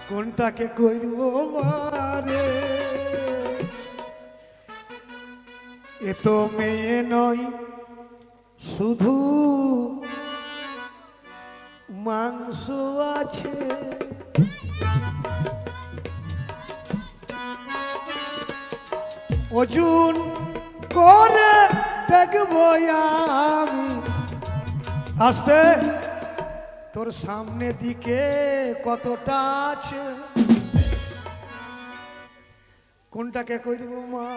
কোনটাকে কইব মারে এ তো মেয়ে নয় শুধু মাংস আছে ওজন করে দেখবো আমি আসতে তোর সামনে দিকে কতটা আছে কোনটাকে কইব মা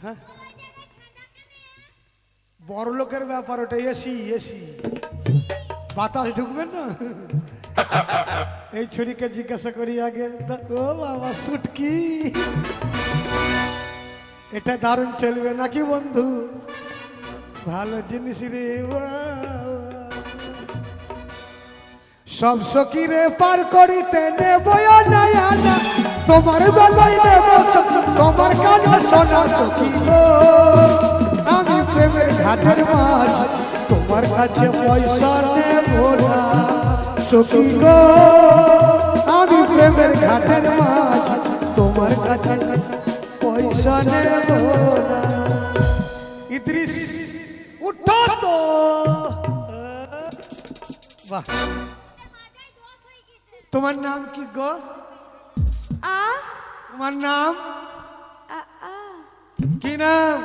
হ্যাঁ বড় লোকের ব্যাপার ওটা এসি এসি বাতাস ঢুকবে না এই ছুরিকে জিজ্ঞাসা করি আগে ও বাবা সুটকি এটা দারুণ চলবে নাকি বন্ধু ভালো জিনিস রে সব সখীরে পার করিতে নেব না তোমার বেলায় নেব তোমার কানে শোনা সখী গো আমি প্রেমের ঘাটের মাছ তোমার কাছে পয়সা নেব না সখী গো আমি প্রেমের ঘাটের মাছ তোমার কাছে পয়সা নেব না ইদ্রিস উঠো তো বাহ তোমার নাম কি গো তোমার নাম কি নাম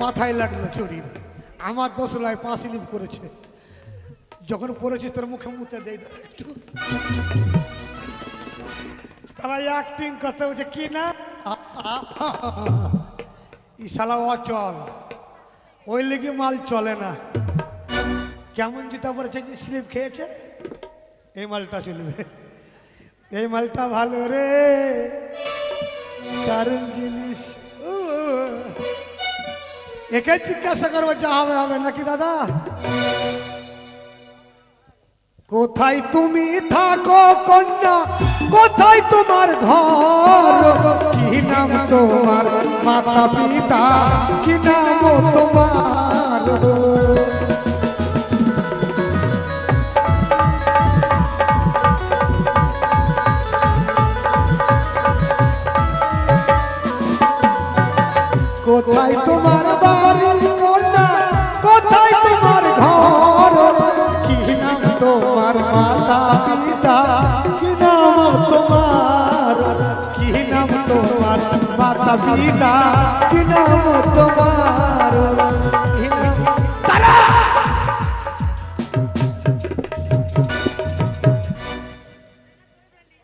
মাথায় লাগলো চুরি আমার দোষ লাই 5 লিপ করেছে যখন পড়েছিস তোর মুখে মুতে দেই একটু তারা অ্যাক্টিং করতে হচ্ছে কি না ইশালা অচল ওই লেগে মাল চলে না কেমন জুতা পরেছে স্লিপ খেয়েছে এই মালটা চলবে এই মালটা ভালো রে দারুণ জিনিস একে জিজ্ঞাসা করবো যা হবে হবে নাকি দাদা কোথায় তুমি থাকো কন্যা কোথায় তোমার ঘর কি নাম তোমার মাতা পিতা কি নাম তোমার কোথায় তোমার বাড়ি কন্যা কোথায় তোমার ঘর কি নাম তোমার মাতা পিতা কি নাম তোমার কি নাম তোমার মাতা পিতা কি নাম তোমার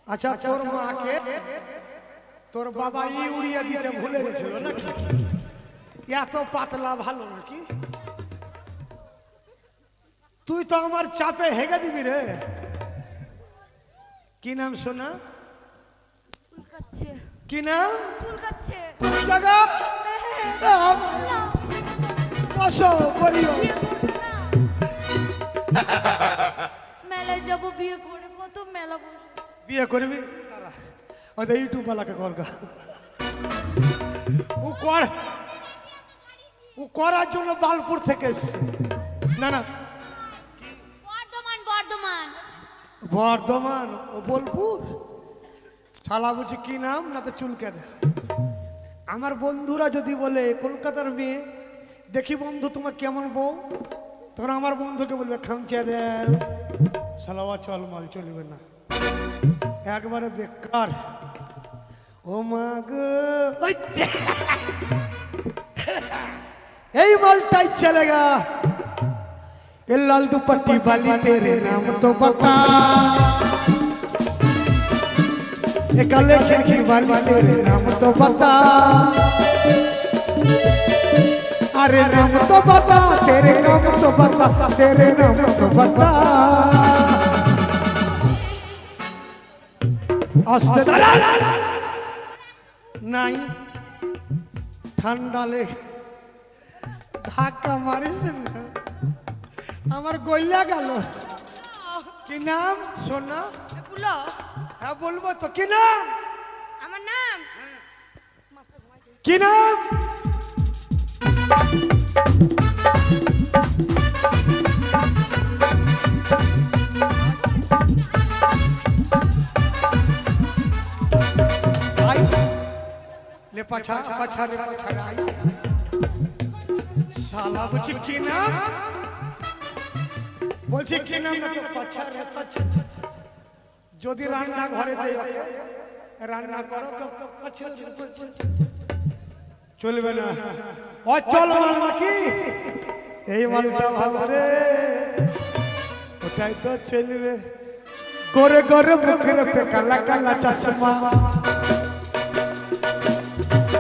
আচ্ছা তোর মাকে তোর বাবা উড়িয়ে দিতে ভুলে গেছিল নাকি এত পাতলা ভালো নাকি তুই তো আমার চাপে হেগে দিবি রে কি নাম শোনা কি নাম কোন জায়গা বসো করিও মেলায় যাবো বিয়ে করে কত মেলা বিয়ে করবি ওই ইউটিউব বালাকে করগা ও করার জন্য বালপুর থেকে এসছে না না বর্ধমান ও বোলপুর শালা বুঝি কি নাম না তো চুলকে দে আমার বন্ধুরা যদি বলে কলকাতার মেয়ে দেখি বন্ধু তোমার কেমন বউ তখন আমার বন্ধুকে বলবে খামচে দে শালা চল মাল চলবে না একবারে বেকার ও মা গো এই মালটাই চলেগা ए लाल दुपट्टी वाली तेरे नाम तो बता ए काले खिड़की वाली तेरे नाम तो बता अरे नाम तो बता तेरे नाम तो बता तेरे नाम तो बता आस्ते नहीं ठंडा ले धाक्का मारिस ना আমার গইলা গেল কি নাম সোনা বলো হ্যাঁ বলবো তো কি নাম আমার নাম কি নাম পাছা পাছা রে পাছা রে আই। শালা বলছি কি নাম, বলছি কি নাম না তো পাছা রে পাছা। যদি রান্না ঘরে দেয় ওকে, রান্না করো তো পাছা রে পাছা। চলবে না, অচল মাল নাকি? এই মালটা ভালো রে, ওটাই তো চলবে। গোরে গোরে মুখের পে কালা কালা চশমা,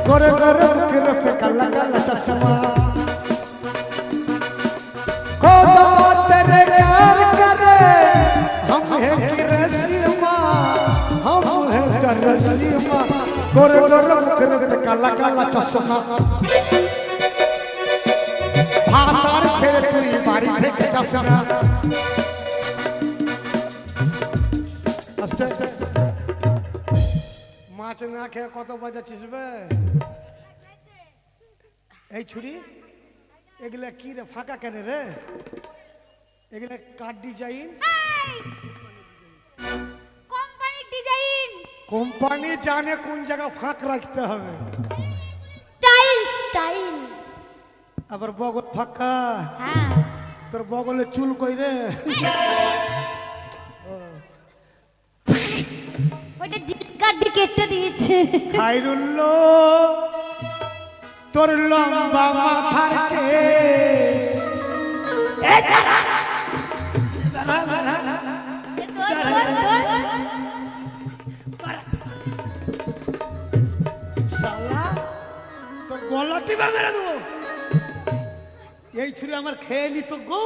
गोरे गोरे मुखर पे काला काला चश्मा। खुदा तेरे प्यार करे, हम है कि रसीमा, हम है कि रसीमा। गोरे गोरे मुखर पे काला काला चश्मा। भातार छेड़े तुई बारी থেকে चश्मा। আস্তে মাছ না খেয়ে কত বাজাচ্ছিস বে? এই ছুরি এগুলা কি রে, ফাঁকা কেন রে? এগুলা কার ডিজাইন? কোম্পানির ডিজাইন। কোম্পানি জানে কোন জায়গা ফাঁক রাখতে হবে। Style style. আবার বগল ফাঁকা। হ্যাঁ, তোর বগলে চুল কই রে? ওটা জিকার দিয়ে কেটে দিয়েছে। খাইরুল্লো তোর লম্বা মাথার কেশ। এই দাঁড়া, দাঁড়া, দাঁড়া। শালা তোর গলা টিপা মেরে দেবো। এই ছুরি আমার খেয়ে নি তো গো,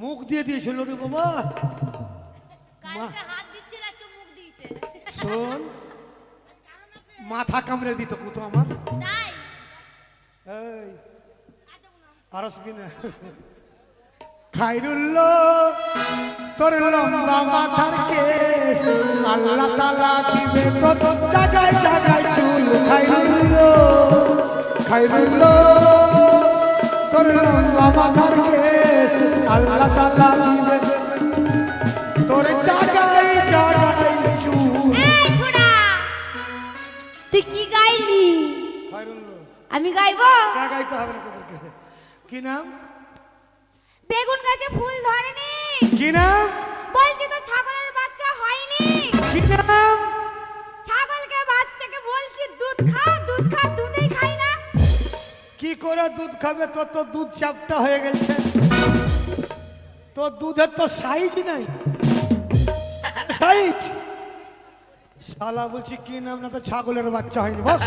মুখ দিয়ে দিয়েছিল রে বাবা। কালকে হাত দিচ্ছে না, আজকে মুখ দিয়েছে। শোন, মাথা কামড়ে দিত কুতো আমার। তাই এই আর আসবি না। খাইরুল্লো তোর লম্বা মাথার কেশ, আল্লাহ তাআলা দিবে কত জায়গায় জায়গায় চুল। খাইরুল্লো খাইরুল্লো তোর লম্বা মাথার কেশ, আল্লাহ তাআলা দিবে তোর জায়গায় জায়গায় চুল। এই ছোড়া, তুই কি গাইলি? খাইরুল্লো আমি গাইবো? কে গাইতে হবে না তোদেরকে। কি নাম? বেগুন গাছে ফুল ধরেনি। কি নাম? বলছি তো ছাগলের বাচ্চা হয়নি। কি নাম? ছাগলকে বাচ্চাকে বলছি দুধ খা, দুধ খা, দুধই খাই না। কি করে দুধ খাবে? তোর তো দুধ চাপটা হয়ে গেছে, তোর দুধের তো সাইজ নাই, সাইজ। শালা বলছি কি নাম না তো ছাগলের বাচ্চা হয়নি। বস,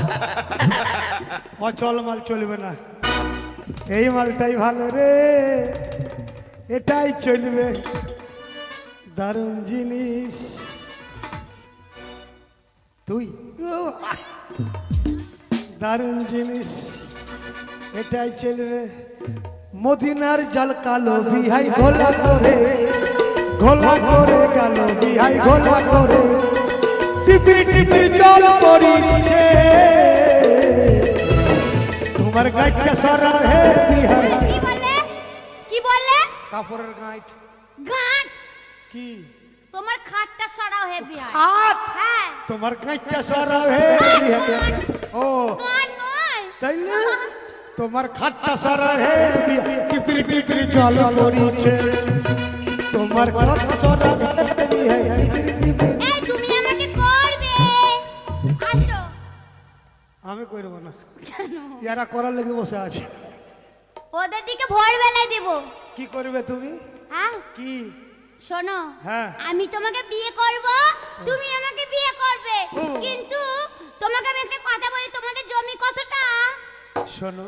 অচল মাল চলবে না। এই মালটাই ভালো রে, এটাই চলবে। দারুণ জিনিস তুই, দারুণ জিনিস, এটাই চলবে। মদিনার জল কালো বিহাই ঘোলা করে, ঘোলা করে গেল বিহাই ঘোলা করে। টিপির টিপির জল পড়িছে, তোমার গাইটা সারা হে বিহাই। কি বলে? কি বলে? কাপড়ের গাইট গাঁট। কি? তোমার খাটটা সরাও হে বিহার। খাট? হ্যাঁ, তোমার গাইটা সারা হে বিহাই। ও গান নয়। তাইলে তোমার খাটটা সারা হে বিহাই। টিপির টিপির জল পড়িছে, তোমার খাটটা সারা হে বিহাই। এই তুমি আমাকে করবে। আসো। আমি করবো না, ইয়ারা করার লেগে বসে আছে। ওদের দিকে ভোরবেলায় দেব। কি করবে তুমি? হ্যাঁ, কি? শোনো, হ্যাঁ। আমি তোমাকে বিয়ে করব, তুমি আমাকে বিয়ে করবে। ও। কিন্তু তোমাকে আমি একটা কথা বলি, তোমাদের জমি কতটা? শোনো,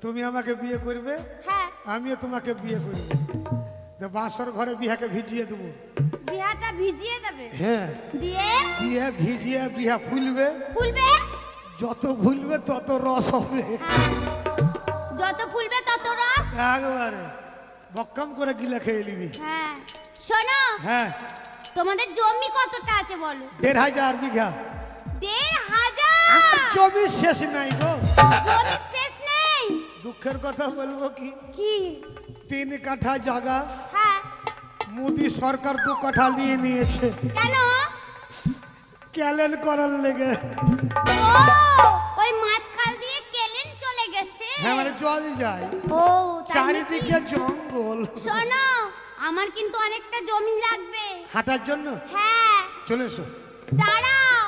তুমি আমাকে বিয়ে করবে, হ্যাঁ, আমিও তোমাকে বিয়ে করব। বাঁশর ঘরে বিহাকে ভিজিয়ে দেবো। বিহাটা ভিজিয়ে দেবে। হ্যাঁ, দিয়ে বিয়ে ভিজিয়ে বিহা ফুলবে। ফুলবে। যত ফুলবে তত রস হবে। হ্যাঁ, যত ফুলবে তত রস। একবারে বক্কাম করে গিলা খেয়ে নিবি। হ্যাঁ, শোনো, হ্যাঁ, তোমাদের জমি কতটা আছে বলো? ১,৫০০ বিঘা। ১,৫০০? জমি শেষ নাই গো। জমি শেষ নেই। দুঃখের কথা বলবো কি, কি? ৩ কাঠা জায়গা হ্যাঁ, মোদি সরকার 2 কাঠা নিয়ে নিয়েছে। কেন? ক্যালেন করার লেগে। ও ওই মাঝখাল দিয়ে কেলেন চলে গেছে। হ্যাঁ মানে জল যায়, ও তাই চারিদিকে নাকি? জঙ্গল। শোনো আমার কিন্তু অনেকটা জমি লাগবে। হাঁটার জন্য হ্যাঁ চলে এসো। দাঁড়াও,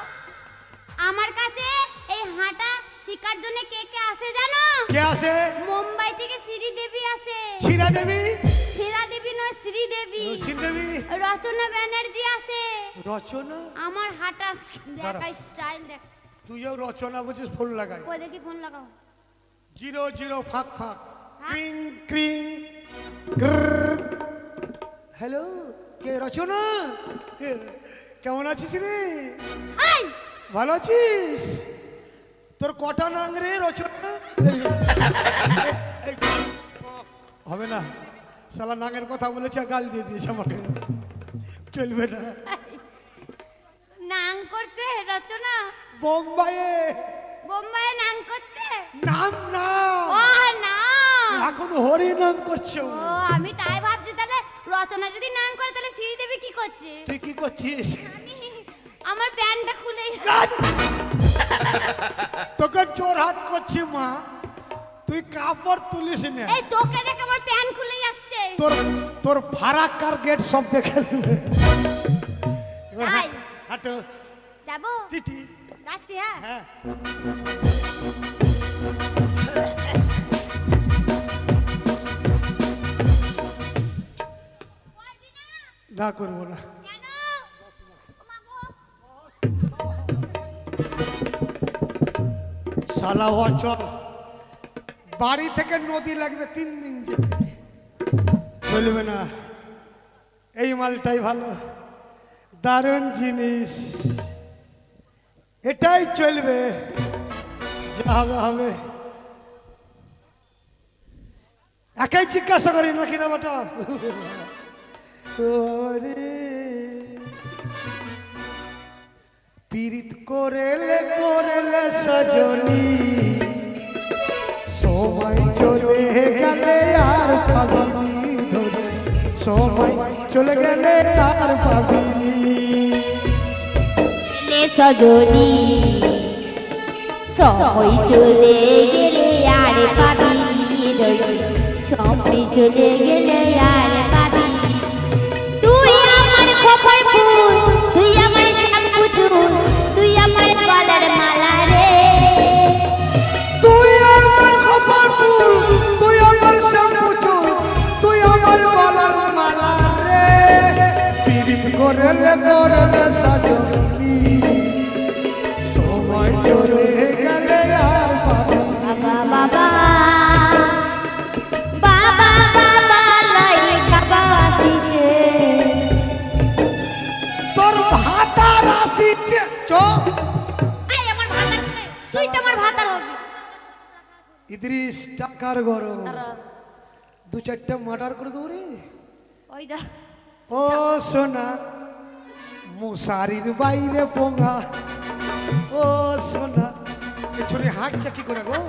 আমার কাছে এই হাঁটা শিকার জন্য কে কে আসে জানো? কে আসে? মুম্বাই থেকে শ্রীদেবী আসে। শিরা দেবী? শিলা দেবী নয়, শ্রীদেবী। শ্রীদেবী। রচনা ব্যানার্জি আসে। রচনা? আমার হাঁটা দাঁড়াও। দেখাই স্টাইল দেখ। তুইও রচনা বুঝিস, ফোন লাগাই। কই দেখি ফোন লাগাও। 00 ফাঁক ফাঁক হ্যাঁ? ক্রিং ক্রিং। হ্যালো, কে রচনা? কেমন আছিস রে? এই ভালো আছিস? তোর কটা নাং রে রচনা? এই, হবে না, শালা নাঙের কথা বলেছে আর গাল দিয়ে দিয়েছে আমাকে, চলবে না। নাং করছে রচনা? বোম্বাইয়ে বোম্বাইয়ে নাং করছে? নাম না, ও না, এখন হরি নাম করছো। ও আমি তাই ভাবছি তাহলে রচনা যদি নাং করে তাহলে শ্রীদেবী কি করছে? তুই কি করছিস? আমি আমার প্যান্টটা খুলে তোকে জোর হাত করছি মা, তুই কাপড় তুলিস না। এই তোকে দেখে আমার প্যান্ট খুলে যাচ্ছে। তোর তোর ফারাক্কার গেট সব দেখে নেবে। এবার তাই? হাঁটো যাবো? চিঠি। যাচ্ছি হ্যাঁ। হ্যাঁ না করবো না। কেন? ও মা গো। শালা অচল, বাড়ি থেকে নদী লাগবে 3 দিন যেতে, চলবে না। এই মালটাই ভালো, দারুণ জিনিস, এটাই চলবে, যা হবে হবে। একাই জিজ্ঞাসা করি নাকি না বেটা? পীড়িত করেলে করেলে সজনী, সময় চলে গেলে আর পাবিনি ধরে, সময় চলে গেলে আর পাবিনি। লে সজনী সময় চলে গেলে আর পাবিনি ধরে, সময় চলে গেলে আর পাবিনি। তুই আমার খোপার ফুল, তুই আমার শ্যাম্পু চুল, তুই আমার গলার মালা রে। তুই আমার খবর ফুল, তুই আমার শ্যাম্পু চুল, তুই আমার গলার মালা রে। পীড়িত করেলে করেলে সজনী, সময় চলে গেলে আর পাবিনি। বাবা বাবা বাবা বাবা লাই বাবা আসিছে। তোর ভাতার আসিছে, চুপ। এই আমার ভাতার কোথায়? তুই তো আমার ভাতার হবি। ইদ্রিস টাকার গরম, 2-4টা মার্ডার করে দেবো রে। ওই দা ও সোনা, মশারির বাইরে পোঙা, ও সোনা। এই ছড়ি হাঁটছে কি করে গো?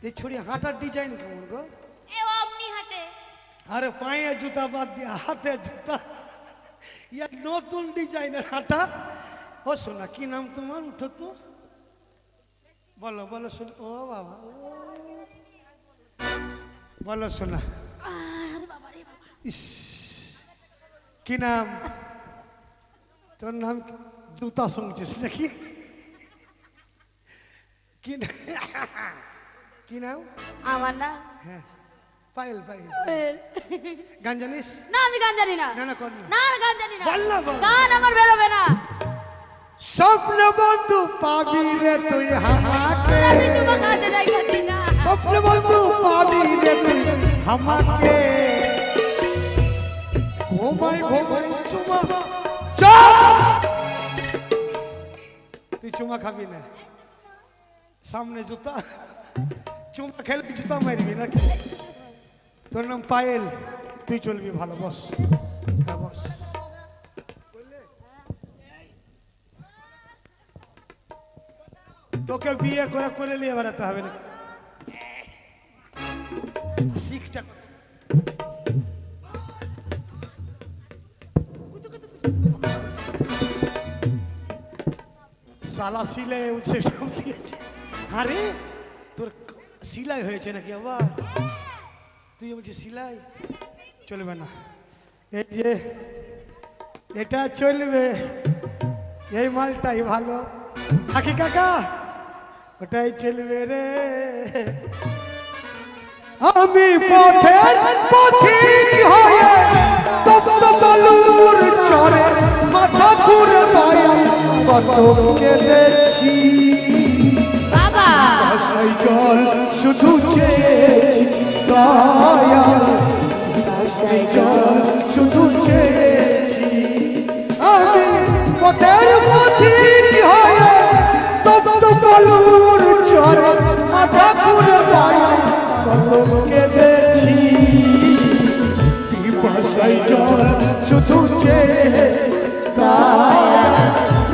এই ছড়ি হাঁটার ডিজাইন কেমন গো? এ অমনি হাঁটে। আরে পায়ে জুতা বাদ দিয়ে হাতে জুতা, ইয়া নতুন ডিজাইনের হাঁটা। ও সোনা, কি নাম তোমার? উঠো তো, বলো বলো সোনা। ও বাবা, বলো সোনা। ইস, কি নাম তোর? নাম কি? জুতা শুনছিস নাকি? কি কি নাম? আমার না হ্যাঁ, পায়েল পায়েল। গান জানিস? না আমি গান জানি না। না না কর না। না আমি গান জানি না। বল না বল। গান আমার বেরোবে না। স্বপ্ন বন্ধু পাবি রে তুই হাতে, আমি চুমা খাতে যাই খাতে না। স্বপ্ন বন্ধু পাবি রে তুই আমাকে, ঘুমাই ঘুমাই চুমা। চুপ! তুই চুমা খাবি না, সামনে জুতা, চুমা খেলে জুতা মারবি নাকি? তোর নাম পায়েল, তুই চলবি ভালো, বস। হ্যাঁ বস। তোকে বিয়ে করে করে নিয়ে বেড়াতে হবে না, শিখটা। শালা সিলাই উঠছে সব দিয়েছে। আরে তোর সিলাই হয়েছে নাকি আবার? তুই বলছিস সিলাই চলবে না, এই যে এটা চলবে, এই মালটাই ভালো। আখি কাকা ওটাই চলবে রে। আমি পথের পথিক হয়ে তলুর চরে মাথা ঘুরে দয়া কত কেঁদেছি। বাবা আশাই জল শুধু চেয়েছি দয়া, আশাই জল শুধু চেয়েছি। আমি পথের পথিক হয়ে তলুর চরে মাথা ঘুরে দয়া কত কেঁদেছি। পিপাসাই জল শুধু চেয়েছি দয়া,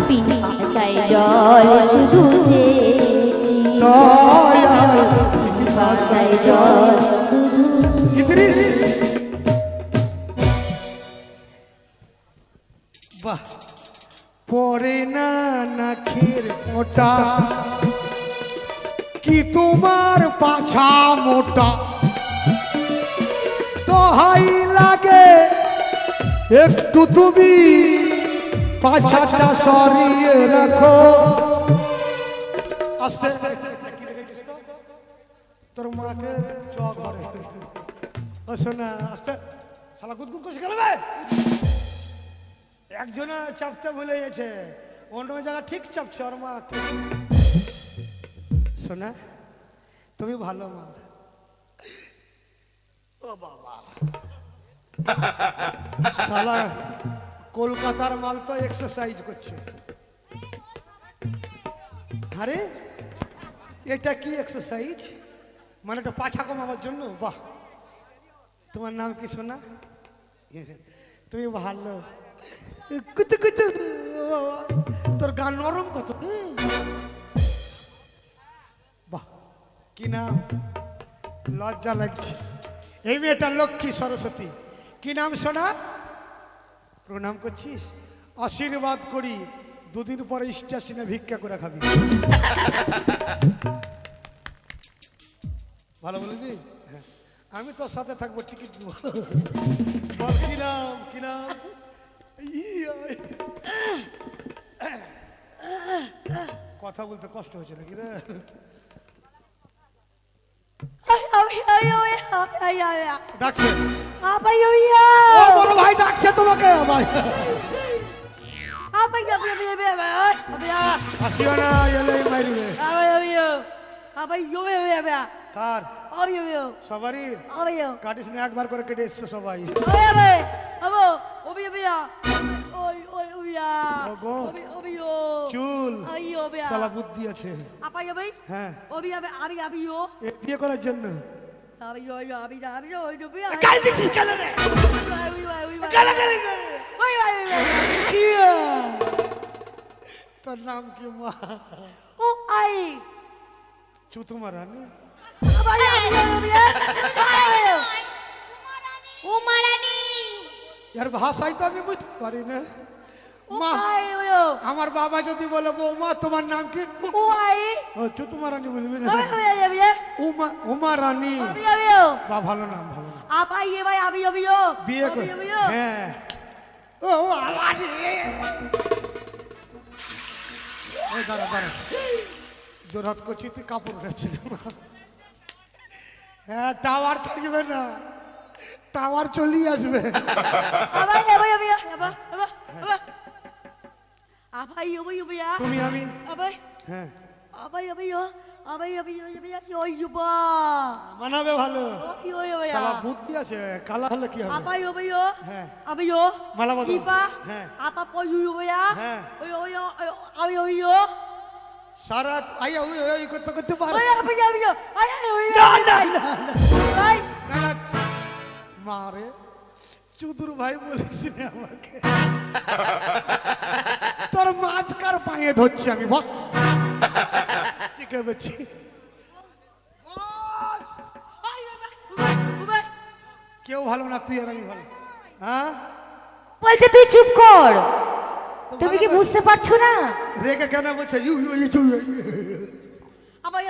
পিপাসায় জল শুধু চেয়েছি, দয়া পিপাসায় জল শুধু। ইদ্রিস বাহ পরে না নাখের মোটা কি তোমার পাছা মোটা, দোহাই লাগে একটু তুমি পাছাটা সরিয়ে রাখো। আস্তে তোর মাকে চ ঘরে ও শোনা আস্তে শালা গুদগুদ করছে গেল। একজনে চাপতে ভুলে গেছে, অন্য জায়গা ঠিক চাপছে ওর মা। শোনা তুমি ভালো মা। ও বাবা শালা কলকাতার মাল তো এক্সারসাইজ করছে। আরে এটা কি এক্সারসাইজ? মানে এটা পাছা কমাবার জন্য? বাহ তোমার নাম কি সোনা? তুমি ভালো। কুতু কুতু তোর গান নরম কত। বাহ কি নাম, লজ্জা লাগছে। এই মেয়েটা লক্ষ্মী সরস্বতী। কি নাম সোনা? প্রণাম করছিস? আশীর্বাদ করি, দুদিন পরে স্টেশনে ভিক্ষা করে খাবি। ভালো বলেছি? হ্যাঁ আমি তোর সাথে থাকবো, টিকিট দেবো। বল কি নাম, কি নাম? কথা বলতে কষ্ট হচ্ছে নাকি রে? ডাকছে ও বড় ভাই, ডাকছে তোমাকে ভাই। আসিও না, এলেই মারবে। কার? সবারই কাটিস না, একবার করে কেটে এসছো সবাই। চুল শালা বুদ্ধি আছে। হ্যাঁ এ বিয়ে করার জন্য তোর নাম কি মা? চুতুমা রানী। উমারানি यार ভাষাই তো আমি বুঝতে পারি না। মা আমার বাবা যদি বলে বৌমা তোমার নাম কি? ও চুতুমা রানী বলবি না? উমা রানী। বা ভালো নাম, ভালো নাম। বিয়ে করে হ্যাঁ। ও দাঁড়া দাঁড়া, জোরহাত করছি তুই কাপড় উঠাচ্ছিস। হ্যাঁ টাওয়ার থাকবে না, টাওয়ার চলেই আসবে। তুমি আমি হ্যাঁ মানাবে ভালো। শালা বুদ্ধি আছে, কালা হলে কি হবে? হ্যাঁ মালা বদল। হ্যাঁ হ্যাঁ সারা আইয়া ওই ওই করতে করতে পারে না না মারে চুদুর ভাই বলেছি আমাকে। তোর মাঝকার পায়ে ধরছি আমি, বস ঠিক আছে। কেউ ভালো না, তুই আর আমি ভালো। হ্যাঁ বলছে তুই চুপ কর। তুমি কি বুঝতে পারছো না? রেগে কেন বলছে আবার